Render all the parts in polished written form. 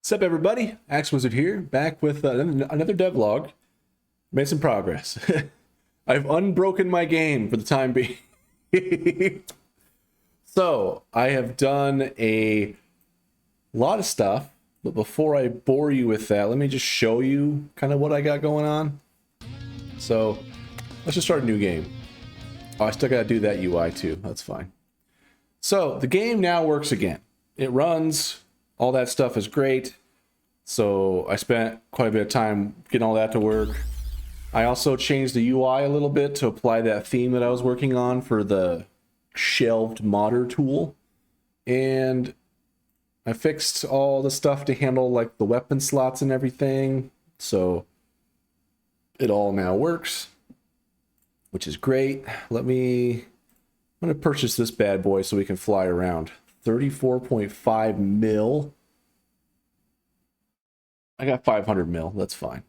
What's up, everybody? Axe Wizard here, back with another devlog. Made some progress. I've unbroken my game for the time being. So, I have done a lot of stuff, but before I bore you with that, let me just show you kind of what I got going on. So, let's just start a new game. Oh, I still gotta do that UI too. That's fine. So, the game now works again. It runs. All that stuff is great. So I spent quite a bit of time getting all that to work. I also changed the UI a little bit to apply that theme that I was working on for the Shelved Modder tool. And I fixed all the stuff to handle like the weapon slots and everything. So it all now works, which is great. I'm going to purchase this bad boy so we can fly around. 34.5 mil. I got 500 mil. That's fine.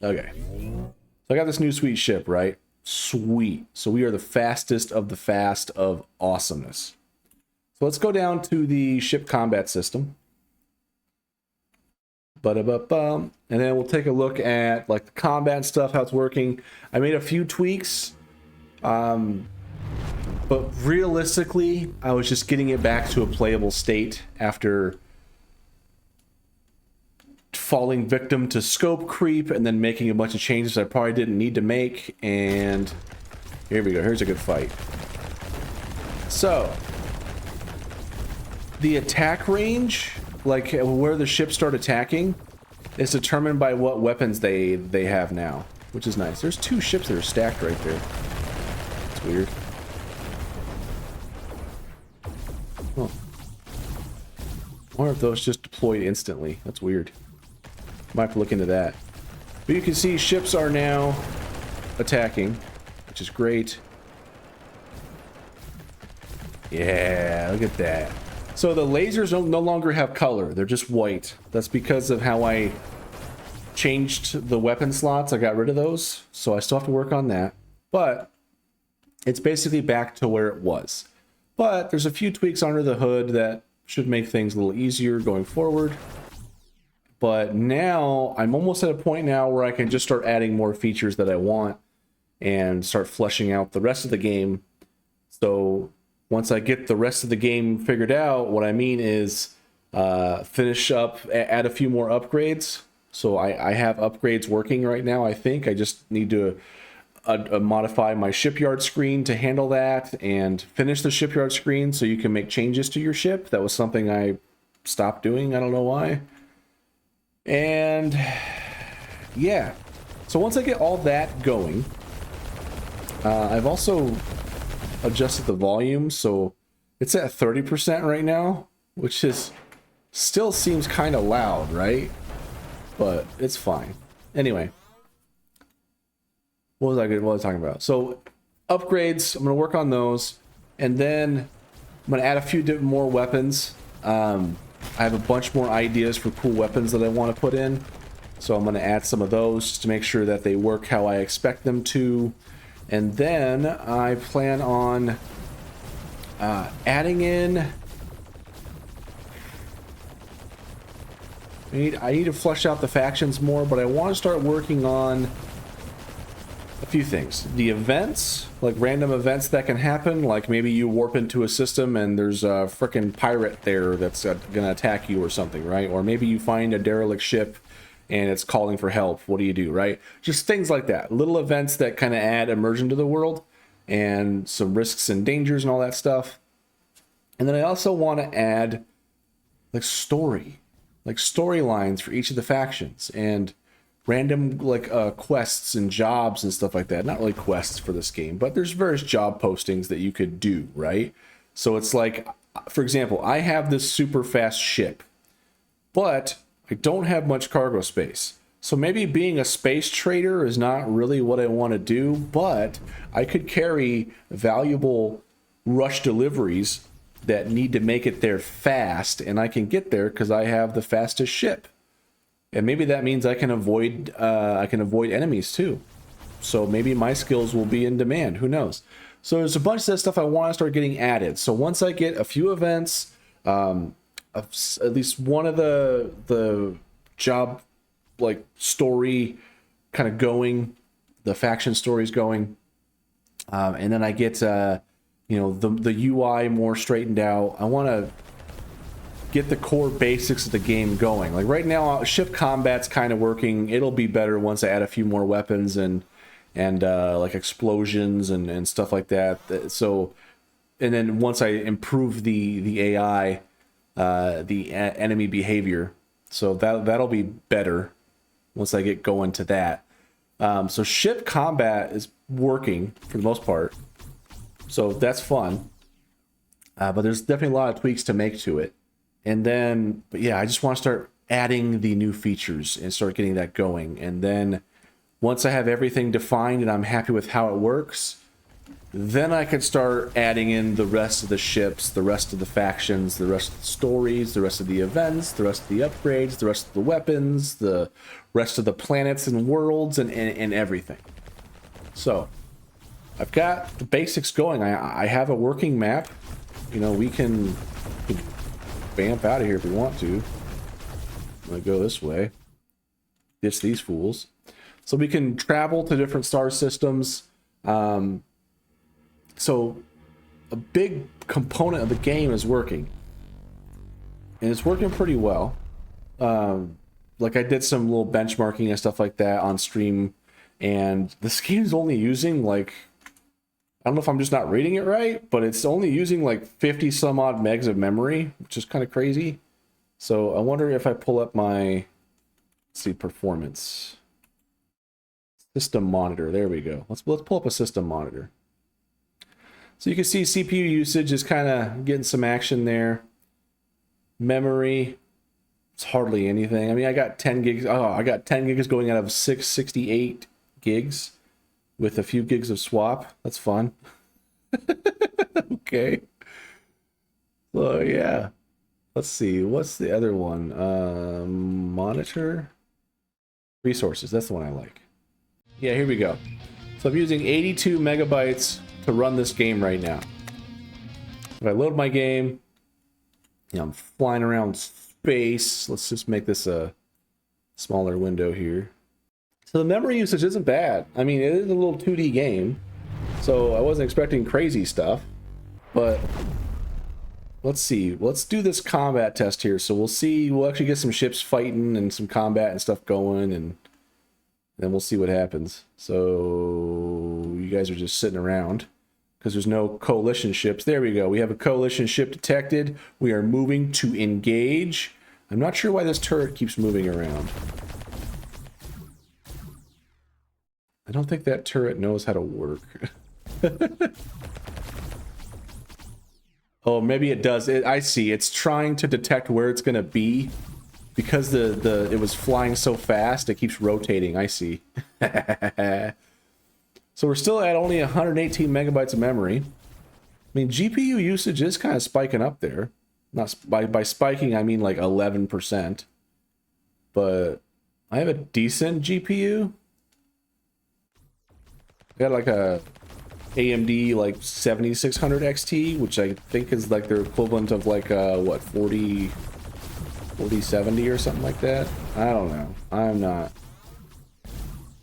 Okay. So I got this new sweet ship, right? Sweet. So we are the fastest of the fast of awesomeness. So let's go down to the ship combat system. And then we'll take a look at like the combat stuff, how it's working. I made a few tweaks. But realistically, I was just getting it back to a playable state after falling victim to scope creep and then making a bunch of changes I probably didn't need to make. And here we go. Here's a good fight. So, the attack range, like where the ships start attacking, is determined by what weapons they have now, which is nice. There's two ships that are stacked right there. It's weird. Huh. I wonder if those just deployed instantly. That's weird. Might have to look into that. But you can see ships are now attacking, which is great. Yeah, look at that. So the lasers no longer have color. They're just white. That's because of how I changed the weapon slots. I got rid of those. So I still have to work on that. But it's basically back to where it was. But there's a few tweaks under the hood that should make things a little easier going forward. But now I'm almost at a point now where I can just start adding more features that I want and start fleshing out the rest of the game. So once I get the rest of the game figured out, what I mean is finish up, add a few more upgrades. So I have upgrades working right now, I think. I just need to modify my shipyard screen to handle that and finish the shipyard screen so you can make changes to your ship. That was something I stopped doing. I don't know why. And yeah, so once I get all that going, I've also adjusted the volume, so it's at 30% right now, which is still seems kind of loud, right? But it's fine. Anyway, what was I talking about? So upgrades, I'm gonna work on those, and then I'm gonna add a few more weapons. I have a bunch more ideas for cool weapons that I want to put in. So I'm going to add some of those just to make sure that they work how I expect them to. And then I plan on adding in... I need to flesh out the factions more, but I want to start working on a few things. The events, like random events that can happen, like maybe you warp into a system and there's a frickin' pirate there that's gonna attack you or something, right? Or maybe you find a derelict ship and it's calling for help. What do you do, right? Just things like that. Little events that kind of add immersion to the world and some risks and dangers and all that stuff. And then I also want to add like storylines for each of the factions and random like quests and jobs and stuff like that. Not really quests for this game, but there's various job postings that you could do, right? So it's like, for example, I have this super fast ship, but I don't have much cargo space. So maybe being a space trader is not really what I want to do, but I could carry valuable rush deliveries that need to make it there fast, and I can get there because I have the fastest ship. And maybe that means I can avoid enemies too. So maybe my skills will be in demand. Who knows? So there's a bunch of that stuff I want to start getting added. So once I get a few events, at least one of the job like story kind of going, the faction stories going, and then I get you know, the UI more straightened out. I want to get the core basics of the game going. Like right now, ship combat's kind of working. It'll be better once I add a few more weapons and like explosions and stuff like that. So, and then once I improve the AI, the enemy behavior, so that'll be better once I get going to that. So ship combat is working for the most part, so that's fun. But there's definitely a lot of tweaks to make to it. And then, but yeah, I just want to start adding the new features and start getting that going. And then once I have everything defined and I'm happy with how it works, then I can start adding in the rest of the ships, the rest of the factions, the rest of the stories, the rest of the events, the rest of the upgrades, the rest of the weapons, the rest of the planets and worlds and everything. So I've got the basics going. I have a working map. You know, we can vamp out of here if we want to. I'm gonna go this way. Ditch these fools. So we can travel to different star systems. So a big component of the game is working. And it's working pretty well. Like I did some little benchmarking and stuff like that on stream. And this game is only using like, I don't know if I'm just not reading it right, but it's only using like 50 some odd megs of memory, which is kind of crazy. So I wonder if I pull up my, let's see, performance. System monitor, there we go. Let's pull up a system monitor. So you can see CPU usage is kind of getting some action there. Memory, it's hardly anything. I mean, I got 10 gigs. Oh, I got 10 gigs going out of 668 gigs. With a few gigs of swap. That's fun. Okay. So yeah. Let's see. What's the other one? Monitor? Resources. That's the one I like. Yeah, here we go. So I'm using 82 megabytes to run this game right now. If I load my game, you know, I'm flying around space. Let's just make this a smaller window here. So the memory usage isn't bad. I mean, it is a little 2D game, so I wasn't expecting crazy stuff. But let's see. Let's do this combat test here. So we'll see. We'll actually get some ships fighting and some combat and stuff going, and then we'll see what happens. So you guys are just sitting around because there's no coalition ships. There we go. We have a coalition ship detected. We are moving to engage. I'm not sure why this turret keeps moving around. I don't think that turret knows how to work. Oh, maybe it does. I see. It's trying to detect where it's going to be. Because it was flying so fast, it keeps rotating. I see. So we're still at only 118 megabytes of memory. I mean, GPU usage is kind of spiking up there. Not by spiking, I mean like 11%. But I have a decent GPU. I got like a AMD like 7600 XT, which I think is like their equivalent of like what, 4070 or something like that. I don't know. I'm not.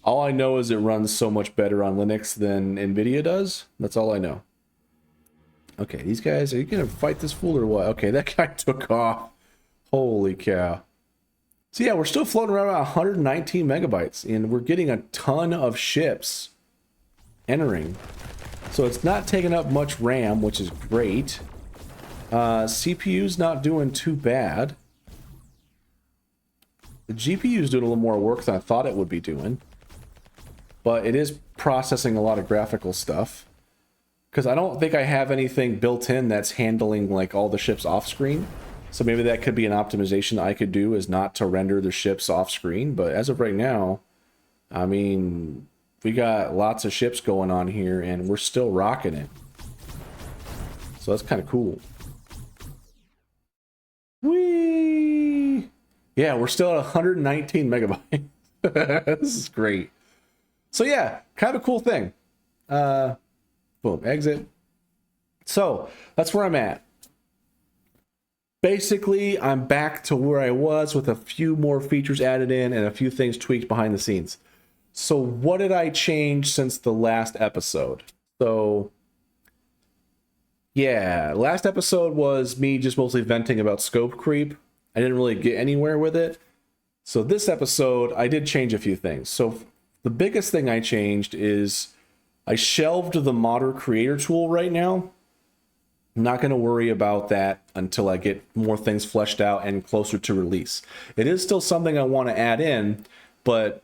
All I know is it runs so much better on Linux than Nvidia does. That's all I know. Okay, these guys, are you gonna fight this fool or what? Okay, that guy took off. Holy cow. So yeah, we're still floating around 119 megabytes, and we're getting a ton of ships entering. So it's not taking up much RAM, which is great. CPU's not doing too bad. The GPU's doing a little more work than I thought it would be doing. But it is processing a lot of graphical stuff. Because I don't think I have anything built in that's handling like all the ships off screen. So maybe that could be an optimization I could do, is not to render the ships off screen. But as of right now, I mean, we got lots of ships going on here and we're still rocking it. So that's kind of cool. Whee! Yeah, we're still at 119 megabytes. This is great. So yeah, kind of a cool thing. Boom, exit. So that's where I'm at. basically, I'm back to where I was with a few more features added in and a few things tweaked behind the scenes. So what did I change since the last episode? So yeah, last episode was me just mostly venting about scope creep. I didn't really get anywhere with it. So this episode, I did change a few things. So the biggest thing I changed is I shelved the Modder creator tool right now. I'm not going to worry about that until I get more things fleshed out and closer to release. It is still something I want to add in, but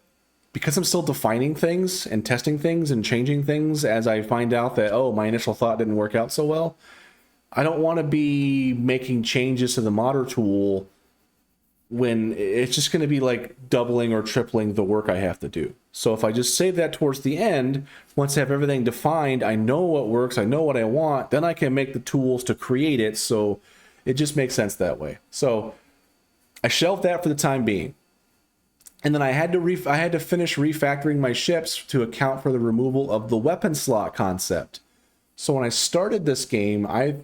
because I'm still defining things and testing things and changing things as I find out that, oh, my initial thought didn't work out so well, I don't want to be making changes to the Modder tool when it's just going to be like doubling or tripling the work I have to do. So if I just save that towards the end, once I have everything defined, I know what works, I know what I want, then I can make the tools to create it. So it just makes sense that way. So I shelved that for the time being. And then I had to finish refactoring my ships to account for the removal of the weapon slot concept. So when I started this game, I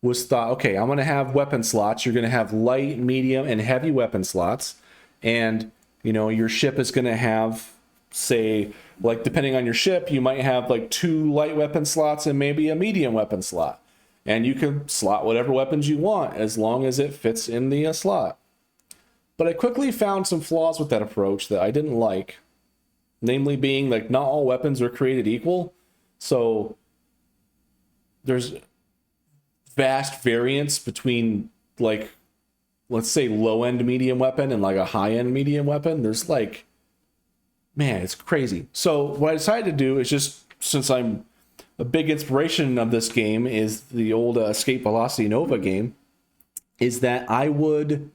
was thought, okay, I'm going to have weapon slots. You're going to have light, medium, and heavy weapon slots. And, you know, your ship is going to have, say, like, depending on your ship, you might have like 2 light weapon slots and maybe a medium weapon slot. And you can slot whatever weapons you want as long as it fits in the slot. But I quickly found some flaws with that approach that I didn't like. Namely being, like, not all weapons are created equal. So there's vast variance between, like, let's say low-end medium weapon and like a high-end medium weapon. There's like, man, it's crazy. So what I decided to do is just, since I'm a big inspiration of this game is the old Escape Velocity Nova game, is that I would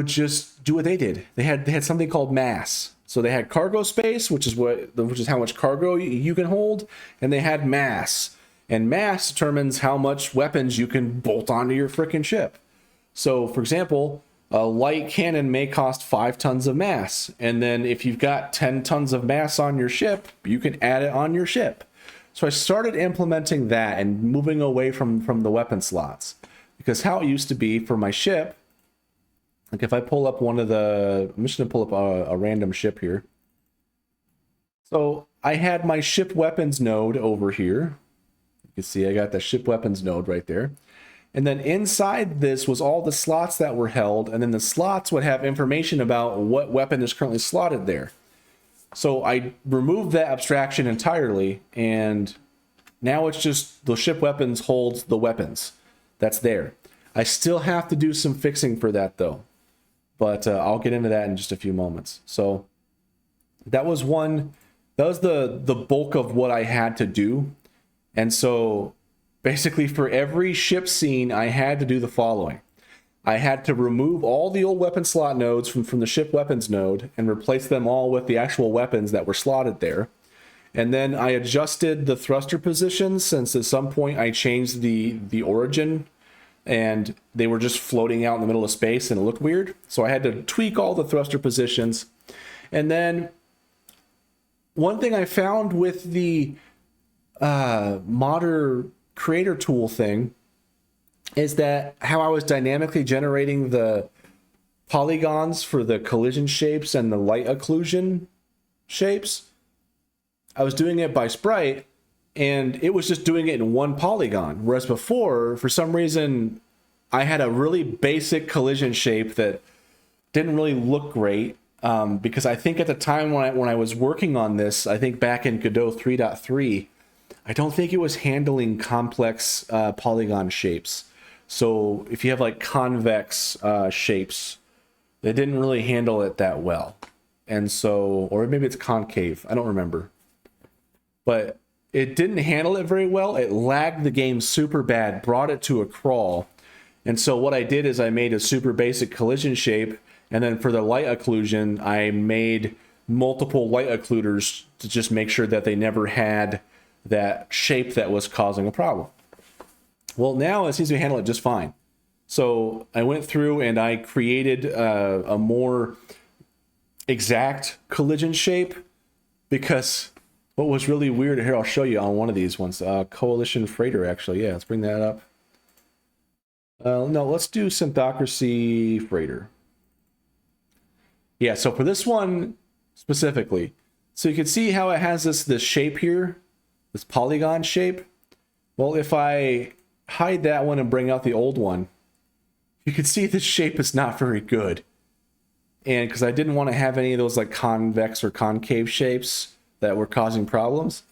just do what they did. They had something called mass. So they had cargo space, which is how much cargo you can hold, and they had mass. And mass determines how much weapons you can bolt onto your frickin' ship. So, for example, a light cannon may cost 5 tons of mass. And then if you've got 10 tons of mass on your ship, you can add it on your ship. So I started implementing that and moving away from the weapon slots. Because how it used to be for my ship, like if I pull up I'm just going to pull up a random ship here. So I had my ship weapons node over here. You can see I got the ship weapons node right there. And then inside this was all the slots that were held, and then the slots would have information about what weapon is currently slotted there. So I removed that abstraction entirely, and now it's just the ship weapons holds the weapons. That's there. I still have to do some fixing for that though, but I'll get into that in just a few moments. So that was the bulk of what I had to do. And so basically for every ship scene, I had to do the following. I had to remove all the old weapon slot nodes from the ship weapons node and replace them all with the actual weapons that were slotted there. And then I adjusted the thruster positions, since at some point I changed the origin and they were just floating out in the middle of space and it looked weird. So I had to tweak all the thruster positions. And then one thing I found with the Modder creator tool thing is that how I was dynamically generating the polygons for the collision shapes and the light occlusion shapes, I was doing it by sprite, and it was just doing it in one polygon. Whereas before, for some reason, I had a really basic collision shape that didn't really look great. Because I think at the time when I was working on this, I think back in Godot 3.3, I don't think it was handling complex polygon shapes. So if you have like convex shapes, they didn't really handle it that well. And so, or maybe it's concave, I don't remember. But it didn't handle it very well. It lagged the game super bad, brought it to a crawl. And so what I did is I made a super basic collision shape, and then for the light occlusion, I made multiple light occluders to just make sure that they never had that shape that was causing a problem. Well, now it seems to handle it just fine. So I went through and I created a more exact collision shape, because what was really weird here, I'll show you on one of these ones, Coalition Freighter, actually. Yeah, let's bring that up. No, let's do Synthocracy Freighter. Yeah, so for this one specifically, so you can see how it has this shape here, this polygon shape. Well, if I hide that one and bring out the old one, you can see this shape is not very good. And because I didn't want to have any of those like convex or concave shapes that were causing problems.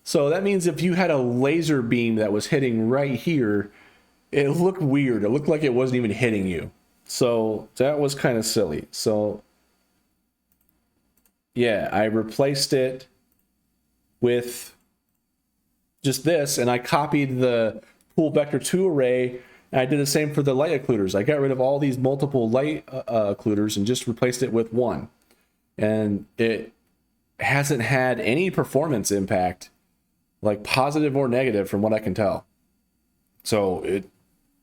So that means if you had a laser beam that was hitting right here, it looked weird. It looked like it wasn't even hitting you. So that was kind of silly. So yeah, I replaced it with just this, and I copied the pool vector 2 array, and I did the same for the light occluders. I got rid of all these multiple light occluders and just replaced it with one. And it hasn't had any performance impact, like positive or negative from what I can tell. So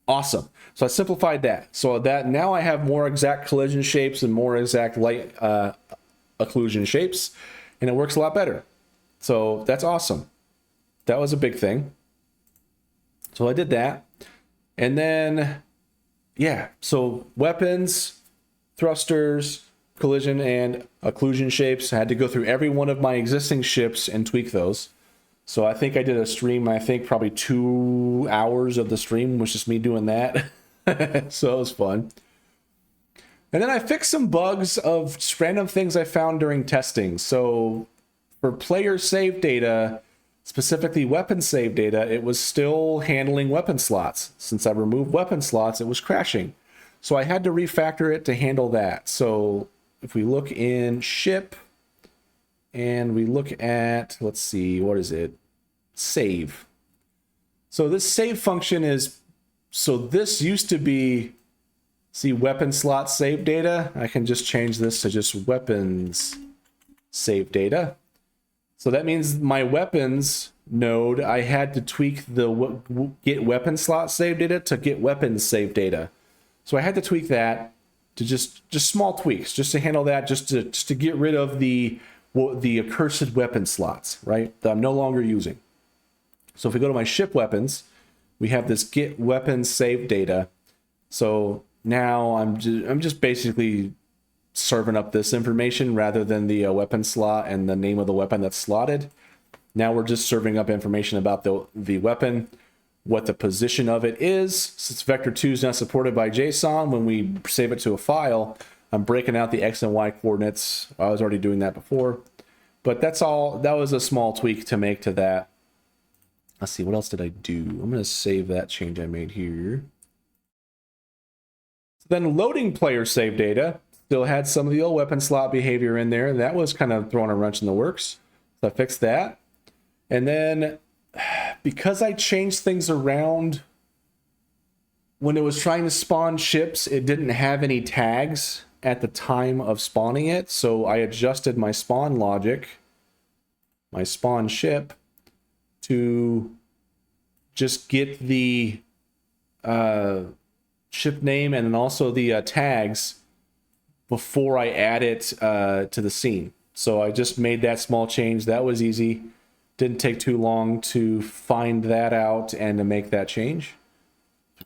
awesome. So I simplified that. So that now I have more exact collision shapes and more exact light occlusion shapes, and it works a lot better. So that's awesome. That was a big thing. So I did that. And then, yeah, so weapons, thrusters, collision, and occlusion shapes. I had to go through every one of my existing ships and tweak those. So I think I did a stream, I think probably 2 hours of the stream was just me doing that. So it was fun. And then I fixed some bugs of random things I found during testing. So for player save data, specifically weapon save data, it was still handling weapon slots. Since I removed weapon slots, it was crashing. So I had to refactor it to handle that. So if we look in ship and we look at, let's see, what is it? Save. So this save function is, so this used to be, see, weapon slot save data. I can just change this to just weapons save data. So that means my weapons node, I had to tweak the get weapon slot save data to get weapons save data. So I had to tweak that to just small tweaks, just to handle that, just to get rid of the accursed weapon slots, right? That I'm no longer using. So if we go to my ship weapons, we have this get weapons save data. So now I'm just basically serving up this information rather than the weapon slot and the name of the weapon that's slotted. Now we're just serving up information about the weapon, what the position of it is. Since vector 2 is not supported by JSON, when we save it to a file, I'm breaking out the X and Y coordinates. I was already doing that before, but that's all. That was a small tweak to make to that. Let's see, what else did I do? I'm going to save that change I made here. Then loading player save data still had some of the old weapon slot behavior in there. That was kind of throwing a wrench in the works. So I fixed that. And then because I changed things around when it was trying to spawn ships, it didn't have any tags at the time of spawning it. So I adjusted my spawn logic, my spawn ship, to just get the ship name and then also the tags before I add it to the scene. So I just made that small change. That was easy. Didn't take too long to find that out and to make that change.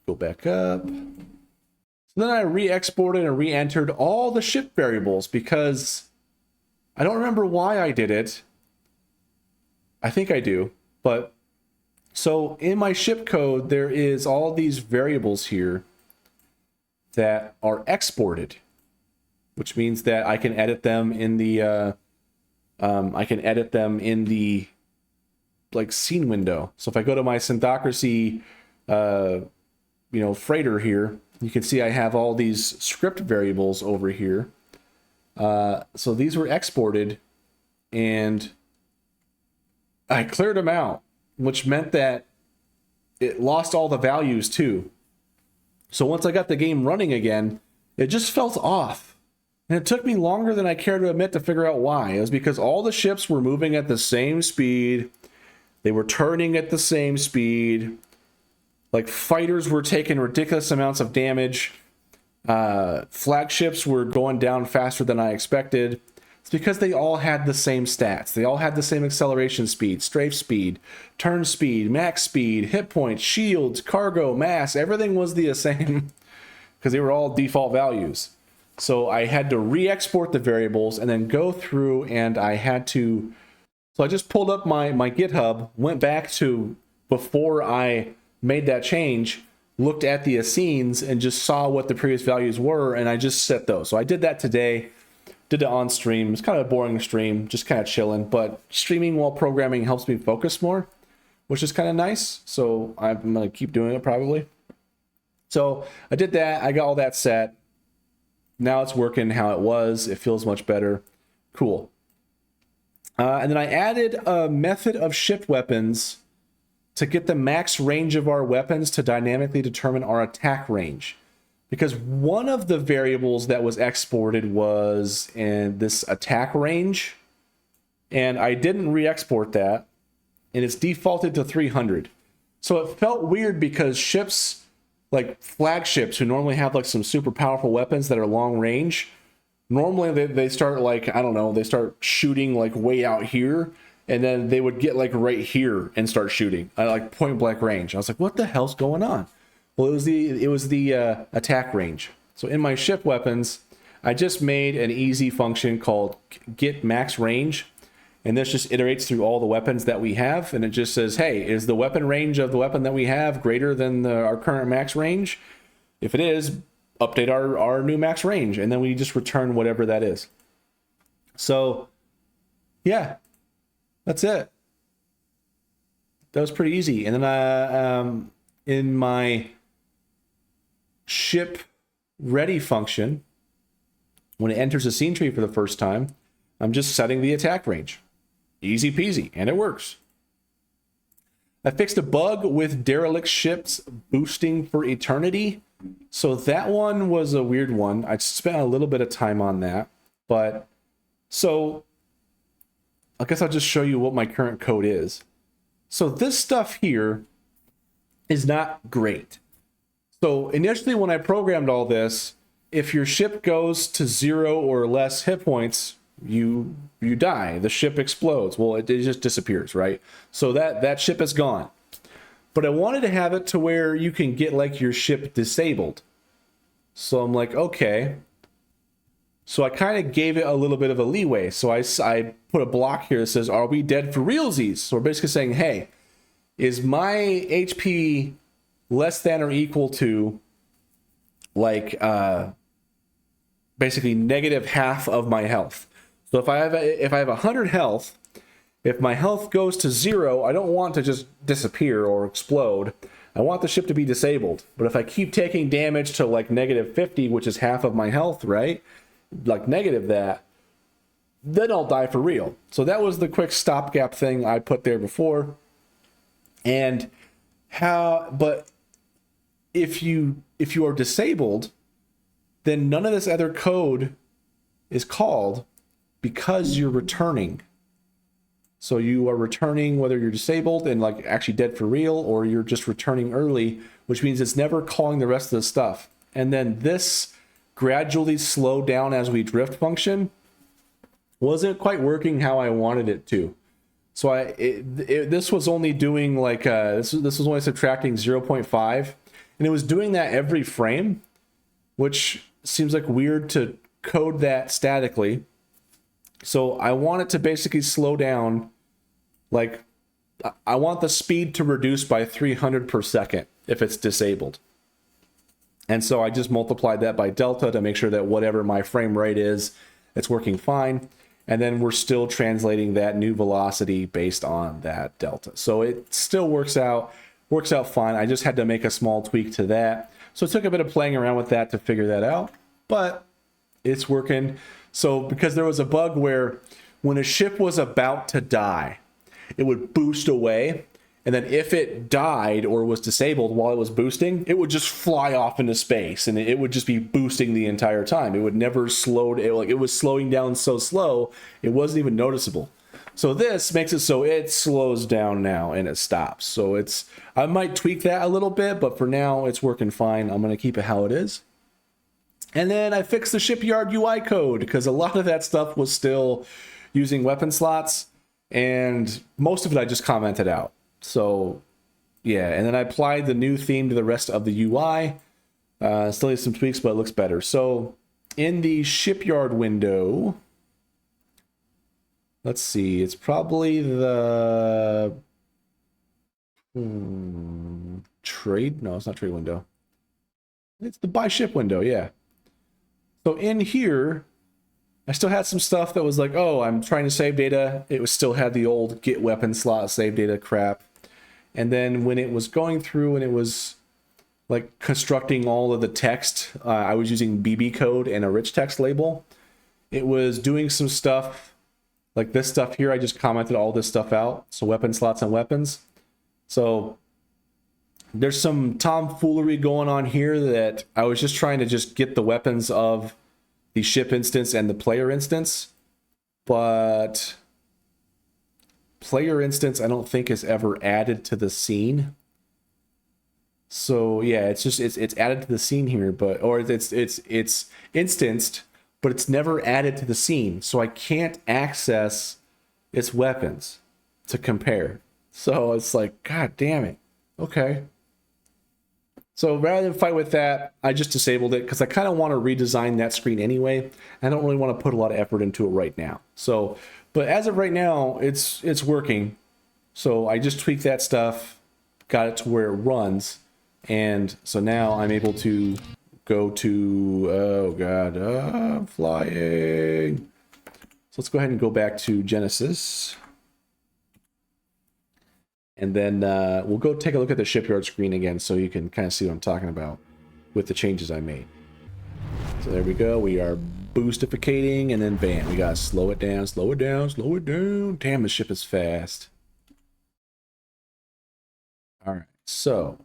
Go back up. So then I re-exported and re-entered all the ship variables because I don't remember why I did it. I think I do. But so in my ship code, there is all these variables here that are exported, which means that I can edit them in the like scene window. So if I go to my Synthocracy, freighter here, you can see I have all these script variables over here. So these were exported, and I cleared them out, which meant that it lost all the values too. So once I got the game running again, it just felt off. And it took me longer than I care to admit to figure out why. It was because all the ships were moving at the same speed. They were turning at the same speed. Like, fighters were taking ridiculous amounts of damage. Flagships were going down faster than I expected. It's because they all had the same stats. They all had the same acceleration speed, strafe speed, turn speed, max speed, hit points, shields, cargo, mass. Everything was the same because they were all default values. So I had to re-export the variables and then go through, and I had to... So I just pulled up my GitHub, went back to before I made that change, looked at the assigns, and just saw what the previous values were, and I just set those. So I did that today, did it on stream. It's kind of a boring stream, just kind of chilling, but streaming while programming helps me focus more, which is kind of nice. So I'm going to keep doing it probably. So I did that. I got all that set. Now it's working how it was. It feels much better. Cool. And then I added a method of shipped weapons to get the max range of our weapons to dynamically determine our attack range. Because one of the variables that was exported was in this attack range, and I didn't re-export that, and it's defaulted to 300. So it felt weird because ships, like flagships, who normally have like some super powerful weapons that are long range, normally they start like, I don't know, they start shooting like way out here, and then they would get like right here and start shooting at like point blank range. I was like, what the hell's going on? Well, it was the attack range. So in my ship weapons, I just made an easy function called get max range, and this just iterates through all the weapons that we have, and it just says, hey, is the weapon range of the weapon that we have greater than our current max range? If it is, update our new max range, and then we just return whatever that is. So yeah, that's it. That was pretty easy. And then in my ship ready function, when it enters a scene tree for the first time, I'm just setting the attack range. Easy peasy, and it works. I fixed a bug with derelict ships boosting for eternity. So that one was a weird one. I spent a little bit of time on that, but so I guess I'll just show you what my current code is. So this stuff here is not great. So initially when I programmed all this, if your ship goes to 0 or less hit points, you die. The ship explodes. Well, it just disappears, right? So that ship is gone. But I wanted to have it to where you can get like your ship disabled. So I'm like, okay. So I kind of gave it a little bit of a leeway. So I put a block here that says, are we dead for realsies? So we're basically saying, hey, is my HP less than or equal to like basically negative half of my health? So if I have 100 health, if my health goes to 0, I don't want to just disappear or explode. I want the ship to be disabled. But if I keep taking damage to like negative 50, which is half of my health, right? Like negative that, then I'll die for real. So that was the quick stopgap thing I put there before. And but if you are disabled, then none of this other code is called because you're returning. So you are returning whether you're disabled and like actually dead for real, or you're just returning early, which means it's never calling the rest of the stuff. And then this gradually slow down as we drift function wasn't quite working how I wanted it to. So this was only doing like this was only subtracting 0.5, and it was doing that every frame, which seems like weird to code that statically. So I want it to basically slow down. Like I want the speed to reduce by 300 per second if it's disabled. And so I just multiplied that by delta to make sure that whatever my frame rate is, it's working fine. And then we're still translating that new velocity based on that delta. So it still works out fine. I just had to make a small tweak to that. So it took a bit of playing around with that to figure that out, but it's working. So because there was a bug where when a ship was about to die, it would boost away. And then if it died or was disabled while it was boosting, it would just fly off into space, and it would just be boosting the entire time. It would never slow. It was slowing down so slow, it wasn't even noticeable. So this makes it so it slows down now and it stops. So I might tweak that a little bit, but for now it's working fine. I'm going to keep it how it is. And then I fixed the shipyard UI code because a lot of that stuff was still using weapon slots, and most of it I just commented out. So yeah, and then I applied the new theme to the rest of the UI. Still needs some tweaks, but it looks better. So in the shipyard window, let's see, it's probably the trade. No, it's not trade window. It's the buy ship window, yeah. So in here, I still had some stuff that was like, oh, I'm trying to save data. It was still had the old get weapon slot save data crap. And then when it was going through and it was like constructing all of the text, I was using BB code and a rich text label. It was doing some stuff like this stuff here. I just commented all this stuff out. So weapon slots and weapons. So there's some tomfoolery going on here that I was just trying to just get the weapons of the ship instance and the player instance. But player instance, I don't think is ever added to the scene. So yeah, it's just it's added to the scene here, but or it's instanced, but it's never added to the scene. So I can't access its weapons to compare. So it's like, God damn it. Okay. So rather than fight with that, I just disabled it because I kind of want to redesign that screen anyway. I don't really want to put a lot of effort into it right now. So, but as of right now, it's working. So I just tweaked that stuff, got it to where it runs. And so now I'm able to go to, oh God, I'm flying. So let's go ahead and go back to Genesis. And then we'll go take a look at the shipyard screen again so you can kind of see what I'm talking about with the changes I made. So there we go. We are boostificating, and then bam, we gotta slow it down, slow it down, slow it down. Damn, the ship is fast. All right, so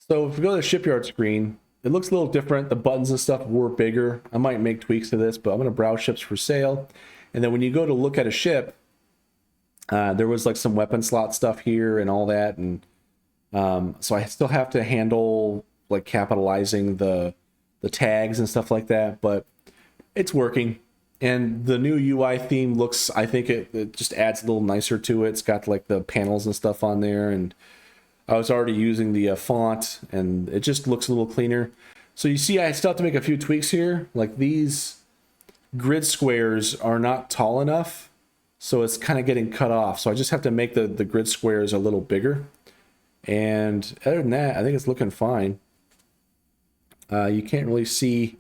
if we go to the shipyard screen, it looks a little different. The buttons and stuff were bigger. I might make tweaks to this, but I'm gonna browse ships for sale. And then when you go to look at a ship, there was like some weapon slot stuff here and all that, and so I still have to handle like capitalizing the tags and stuff like that, but it's working. And the new UI theme looks, I think it just adds a little nicer to it. It's got like the panels and stuff on there, and I was already using the font, and it just looks a little cleaner. So you see I still have to make a few tweaks here. Like these grid squares are not tall enough, so it's kind of getting cut off. So I just have to make the grid squares a little bigger. And other than that, I think it's looking fine. You can't really see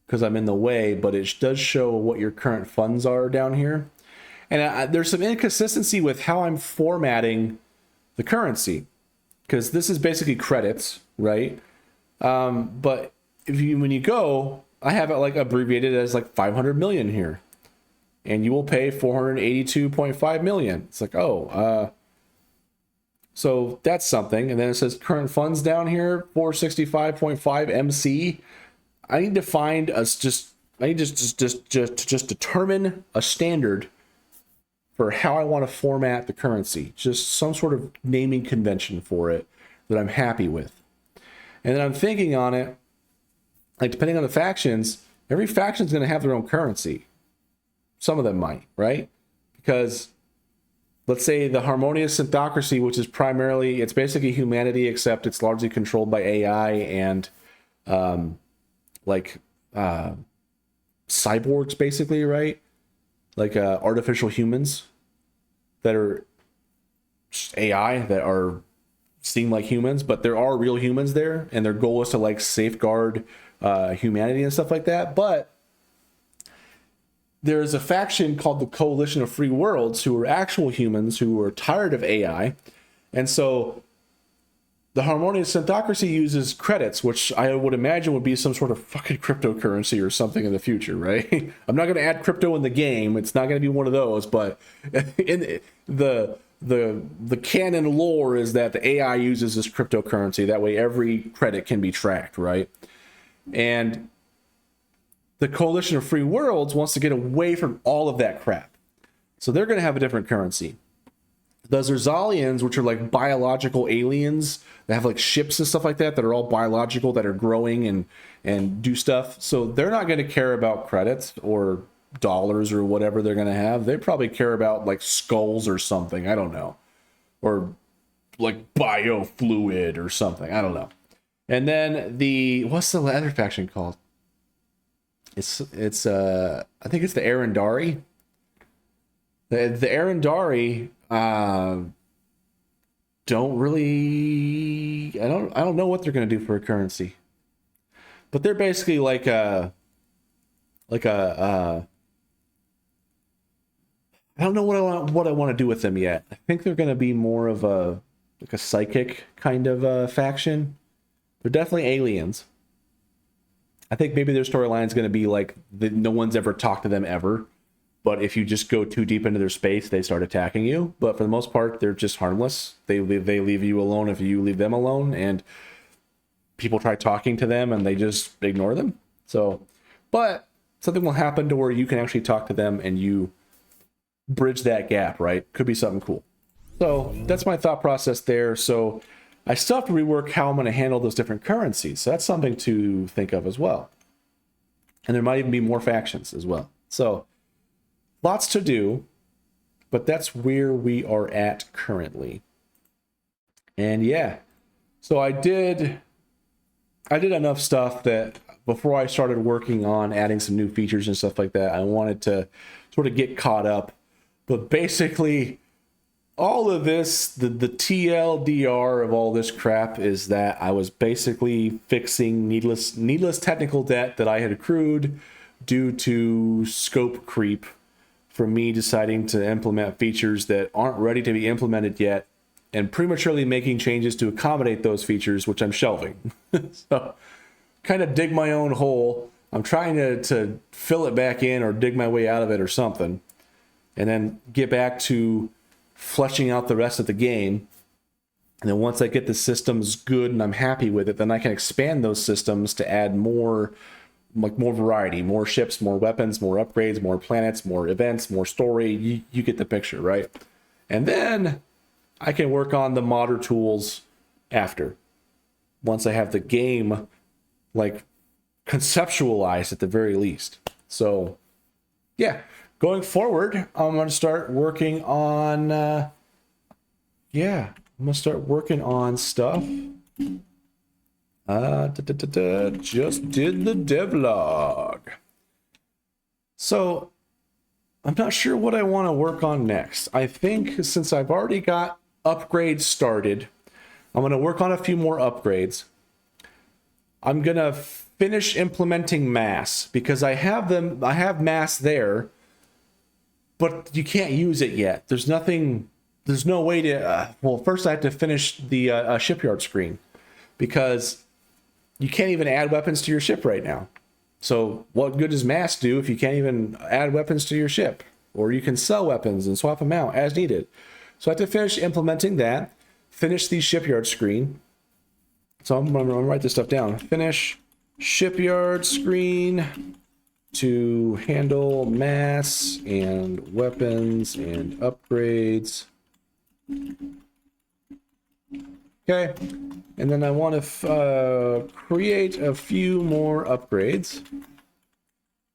because I'm in the way, but it does show what your current funds are down here. And there's some inconsistency with how I'm formatting the currency, because this is basically credits, right? But when you go, I have it like abbreviated as like 500 million here. And you will pay 482.5 million. It's like, oh, so that's something. And then it says current funds down here, 465.5 MC. I need to find I need to just determine a standard for how I want to format the currency. Just some sort of naming convention for it that I'm happy with. And then I'm thinking on it, like depending on the factions, every faction is going to have their own currency. Some of them might, right? Because let's say the harmonious synthocracy, which is primarily, it's basically humanity, except it's largely controlled by AI and cyborgs, basically, right? Like artificial humans that are just AI that are seem like humans, but there are real humans there, and their goal is to like safeguard humanity and stuff like that. But there's a faction called the Coalition of Free Worlds who are actual humans who are tired of AI. And so the harmonious synthocracy uses credits, which I would imagine would be some sort of fucking cryptocurrency or something in the future, right? I'm not going to add crypto in the game. It's not going to be one of those, but in the canon lore is that the AI uses this cryptocurrency. That way every credit can be tracked, right? And the Coalition of Free Worlds wants to get away from all of that crap. So they're going to have a different currency. Those are Zalians, which are like biological aliens that have like ships and stuff like that are all biological, that are growing and do stuff. So they're not going to care about credits or dollars or whatever they're going to have. They probably care about like skulls or something. I don't know. Or like biofluid or something. I don't know. And then what's the other faction called? It's I think it's the Arendari. The Arendari don't really, I don't know what they're going to do for a currency, but they're basically like a I don't know what I want to do with them yet. I think they're going to be more of a like a psychic kind of faction. They're definitely aliens. I think maybe their storyline is going to be like no one's ever talked to them ever. But if you just go too deep into their space, they start attacking you. But for the most part, they're just harmless. They leave you alone if you leave them alone. And people try talking to them and they just ignore them. So, but something will happen to where you can actually talk to them and you bridge that gap, right? Could be something cool. So that's my thought process there. So I still have to rework how I'm going to handle those different currencies. So that's something to think of as well. And there might even be more factions as well. So lots to do, but that's where we are at currently. And yeah, so I did enough stuff that before I started working on adding some new features and stuff like that, I wanted to sort of get caught up. But basically, all of this, the TLDR of all this crap is that I was basically fixing needless technical debt that I had accrued due to scope creep from me deciding to implement features that aren't ready to be implemented yet and prematurely making changes to accommodate those features, which I'm shelving. So kind of dig my own hole. I'm trying to fill it back in or dig my way out of it or something, and then get back to fleshing out the rest of the game. And then once I get the systems good and I'm happy with it, then I can expand those systems to add more, like more variety, more ships, more weapons, more upgrades, more planets, more events, more story. You get the picture, right? And then I can work on the modder tools after, once I have the game like conceptualized at the very least. So yeah, going forward, I'm going to start working on stuff. Just did the devlog. So I'm not sure what I want to work on next. I think since I've already got upgrades started, I'm going to work on a few more upgrades. I'm going to finish implementing mass because I have mass there, but you can't use it yet. There's no way to, well, first I have to finish the shipyard screen because you can't even add weapons to your ship right now. So what good does mass do if you can't even add weapons to your ship? Or you can sell weapons and swap them out as needed. So I have to finish implementing that, finish the shipyard screen. So I'm going to write this stuff down. Finish shipyard screen to handle mass and weapons and upgrades. Okay, and then I want to create a few more upgrades.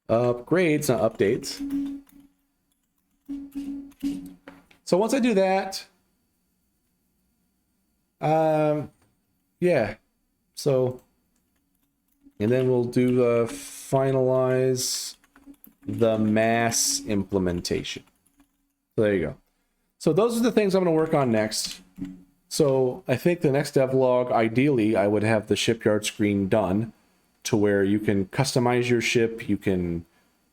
Upgrades, not updates. So once I do that, yeah, so, and then we'll do finalize the mass implementation. So there you go. So those are the things I'm going to work on next. So I think the next devlog, ideally, I would have the shipyard screen done to where you can customize your ship. You can,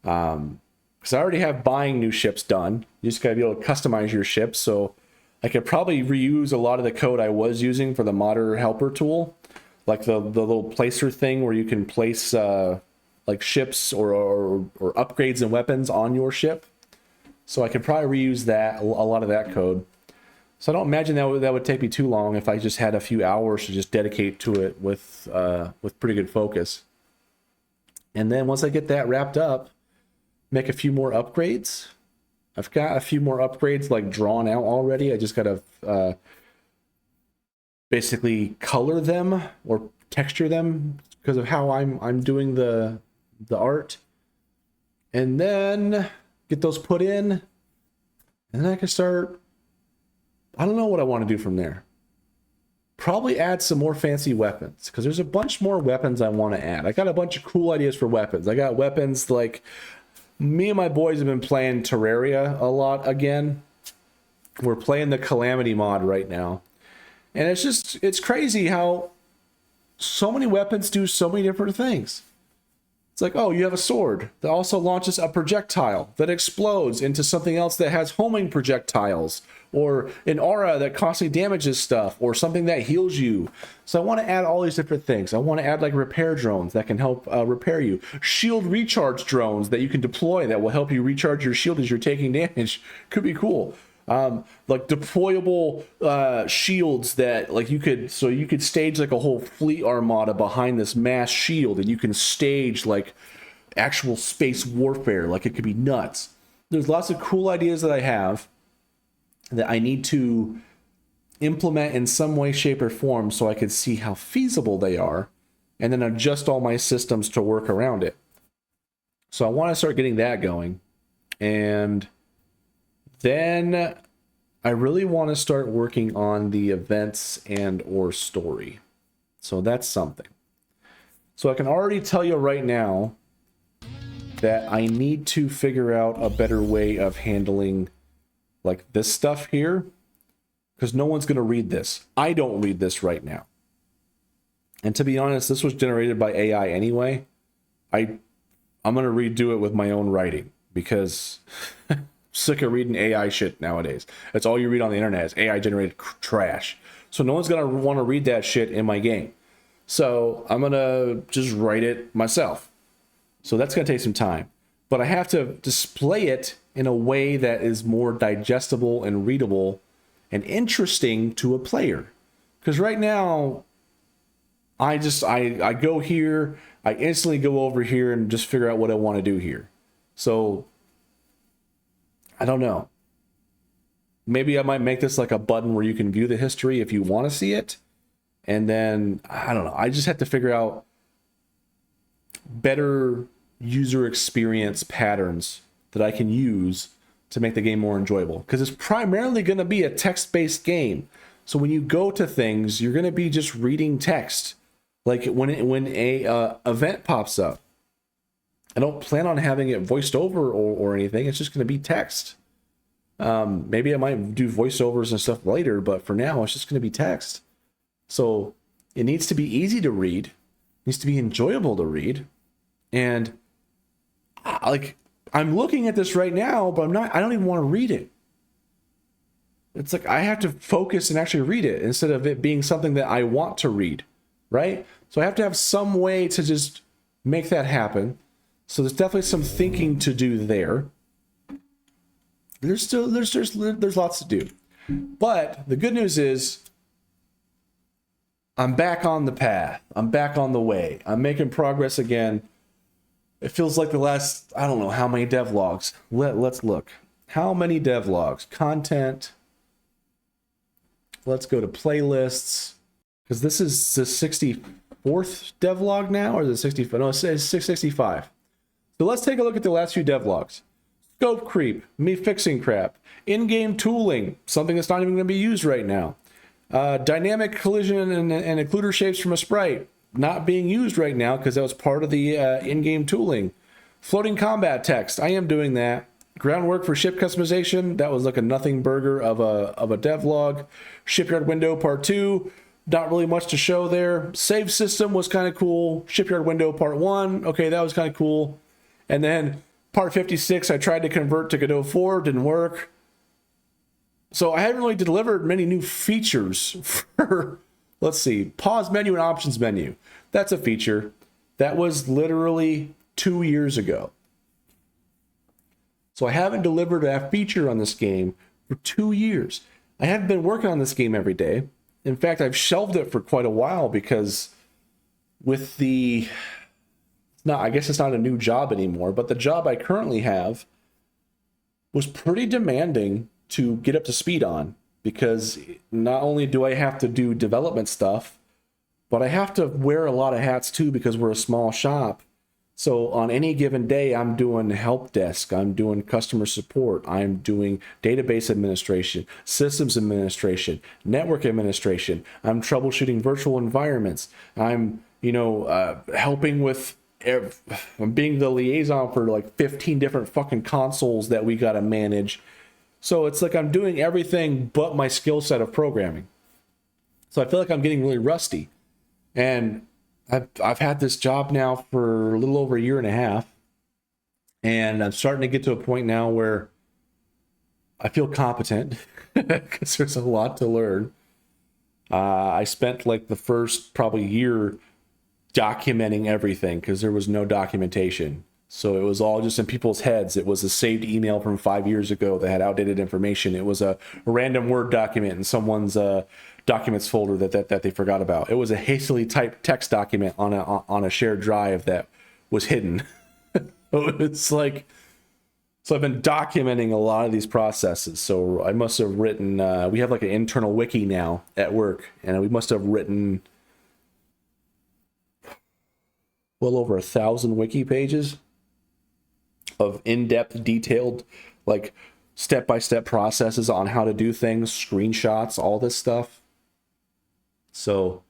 because I already have buying new ships done. You just got to be able to customize your ship. So I could probably reuse a lot of the code I was using for the modder helper tool, like the little placer thing where you can place like ships or upgrades and weapons on your ship. So I could probably reuse that, a lot of that code. So I don't imagine that would take me too long if I just had a few hours to just dedicate to it with pretty good focus. And then once I get that wrapped up, make a few more upgrades, I've got a few more upgrades like drawn out already. I just gotta basically color them or texture them because of how I'm doing the art, and then get those put in, and then I can start. I don't know what I want to do from there. Probably add some more fancy weapons, because there's a bunch more weapons I want to add. I got a bunch of cool ideas for weapons. I got weapons like, me and my boys have been playing Terraria a lot again. We're playing the Calamity mod right now. And it's crazy how so many weapons do so many different things. It's like, oh, you have a sword that also launches a projectile that explodes into something else that has homing projectiles, or an aura that constantly damages stuff, or something that heals you. So I want to add all these different things. I want to add like repair drones that can help repair you. Shield recharge drones that you can deploy that will help you recharge your shield as you're taking damage. Could be cool. Like deployable shields that like you could stage like a whole fleet armada behind this mass shield, and you can stage like actual space warfare. Like, it could be nuts. There's lots of cool ideas that I have that I need to implement in some way, shape, or form so I could see how feasible they are, and then adjust all my systems to work around it. So I want to start getting that going. And then I really want to start working on the events and or story. So that's something. So I can already tell you right now that I need to figure out a better way of handling like this stuff here, because no one's going to read this. I don't read this right now. And to be honest, this was generated by AI anyway. I'm going to redo it with my own writing, because sick of reading AI shit nowadays. That's all you read on the internet is AI generated trash. So no one's gonna want to read that shit in my game. So I'm gonna just write it myself. So that's gonna take some time, but I have to display it in a way that is more digestible and readable and interesting to a player. Because right now, I go here, I instantly go over here and just figure out what I want to do here. So I don't know. Maybe I might make this like a button where you can view the history if you want to see it. And then, I don't know. I just have to figure out better user experience patterns that I can use to make the game more enjoyable. Because it's primarily going to be a text-based game. So when you go to things, you're going to be just reading text. Like when a event pops up, I don't plan on having it voiced over or anything. It's just going to be text. Maybe I might do voiceovers and stuff later, but for now, it's just going to be text. So it needs to be easy to read. It needs to be enjoyable to read. And like, I'm looking at this right now, but I don't even want to read it. It's like I have to focus and actually read it instead of it being something that I want to read, right? So I have to have some way to just make that happen. So there's definitely some thinking to do there. There's lots to do. But the good news is I'm back on the path. I'm back on the way. I'm making progress again. It feels like the last, I don't know how many devlogs. Let's look. How many devlogs? Content. Let's go to playlists. Because this is the 64th devlog now, or the 65? No, it's 665. So let's take a look at the last few devlogs. Scope creep, me fixing crap. In-game tooling, something that's not even going to be used right now. Dynamic collision and occluder shapes from a sprite, not being used right now because that was part of the in-game tooling. Floating combat text, I am doing that. Groundwork for ship customization, that was like a nothing burger of a devlog. Shipyard window part 2. Not really much to show there. Save system was kind of cool. Shipyard window part 1. Okay, that was kind of cool. And then part 56, I tried to convert to Godot 4, didn't work. So I haven't really delivered many new features for, let's see, pause menu and options menu. That's a feature. That was literally 2 years ago. So I haven't delivered a feature on this game for 2 years. I haven't been working on this game every day. In fact, I've shelved it for quite a while because with the, I guess it's not a new job anymore, but the job I currently have, was pretty demanding to get up to speed on, because not only do I have to do development stuff, but I have to wear a lot of hats too, because we're a small shop. So on any given day, I'm doing help desk, I'm doing customer support, I'm doing database administration, systems administration, network administration, I'm troubleshooting virtual environments, I'm, helping with, I'm being the liaison for like 15 different fucking consoles that we got to manage. So it's like I'm doing everything but my skill set of programming. So I feel like I'm getting really rusty. And I've had this job now for a little over a year and a half, and I'm starting to get to a point now where I feel competent because there's a lot to learn. I spent like the first probably year documenting everything because there was no documentation. So it was all just in people's heads. It was a saved email from 5 years ago that had outdated information. It was a random Word document in someone's documents folder that they forgot about. It was a hastily typed text document on a shared drive that was hidden. It's like, so I've been documenting a lot of these processes. So I must have written, we have like an internal wiki now at work, and we must have written well over 1,000 wiki pages of in-depth, detailed, like step-by-step processes on how to do things, screenshots, all this stuff. So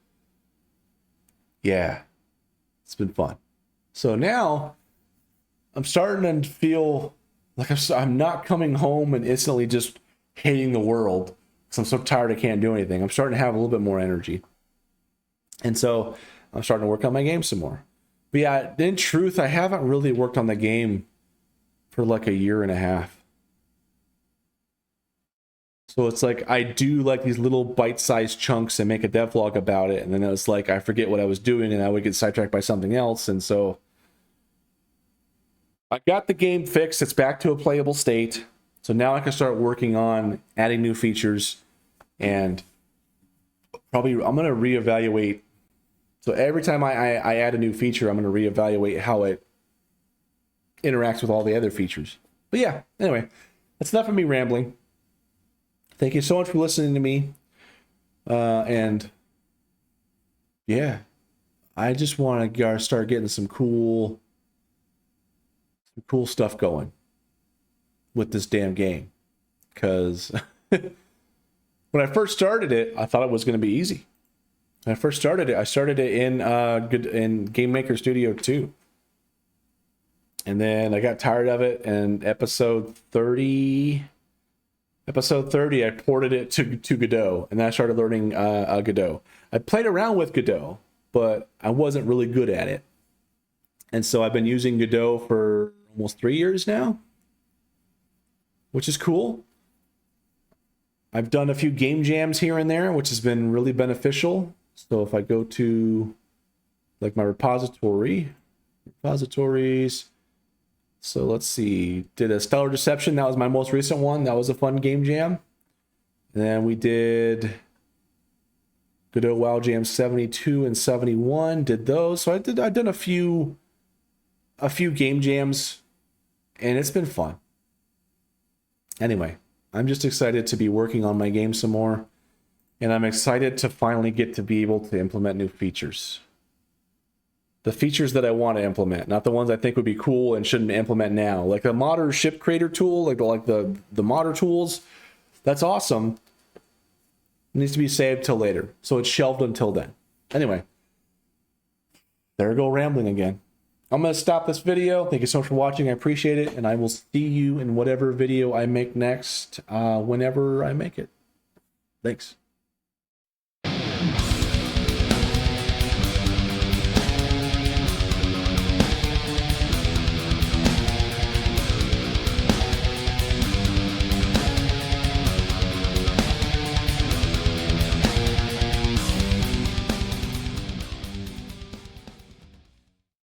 yeah, it's been fun. So now I'm starting to feel like I'm not coming home and instantly just hating the world because I'm so tired I can't do anything. I'm starting to have a little bit more energy. And so I'm starting to work on my game some more. But yeah, in truth, I haven't really worked on the game for like a year and a half. So it's like I do like these little bite-sized chunks and make a devlog about it, and then it's like I forget what I was doing and I would get sidetracked by something else. And so I got the game fixed. It's back to a playable state. So now I can start working on adding new features, and probably I'm going to reevaluate. So every time I add a new feature, I'm going to reevaluate how it interacts with all the other features. But yeah, anyway, that's enough of me rambling. Thank you so much for listening to me. And yeah, I just want to start getting some cool stuff going with this damn game. Because when I first started it, I thought it was going to be easy. When I first started it, I started it in Game Maker Studio 2. And then I got tired of it, and episode 30, I ported it to Godot, and then I started learning Godot. I played around with Godot, but I wasn't really good at it. And so I've been using Godot for almost 3 years now, which is cool. I've done a few game jams here and there, which has been really beneficial. So if I go to like my repositories, so let's see, did a Stellar Deception. That was my most recent one. That was a fun game jam. And then we did Godot WoW Jam 72 and 71, did those. So I've done a few game jams, and it's been fun. Anyway, I'm just excited to be working on my game some more, and I'm excited to finally get to be able to implement new features. The features that I want to implement, not the ones I think would be cool and shouldn't implement now. Like the Modder ship creator tool, like the Modder tools, that's awesome. It needs to be saved till later. So it's shelved until then. Anyway, there I go rambling again. I'm going to stop this video. Thank you so much for watching. I appreciate it. And I will see you in whatever video I make next, whenever I make it. Thanks.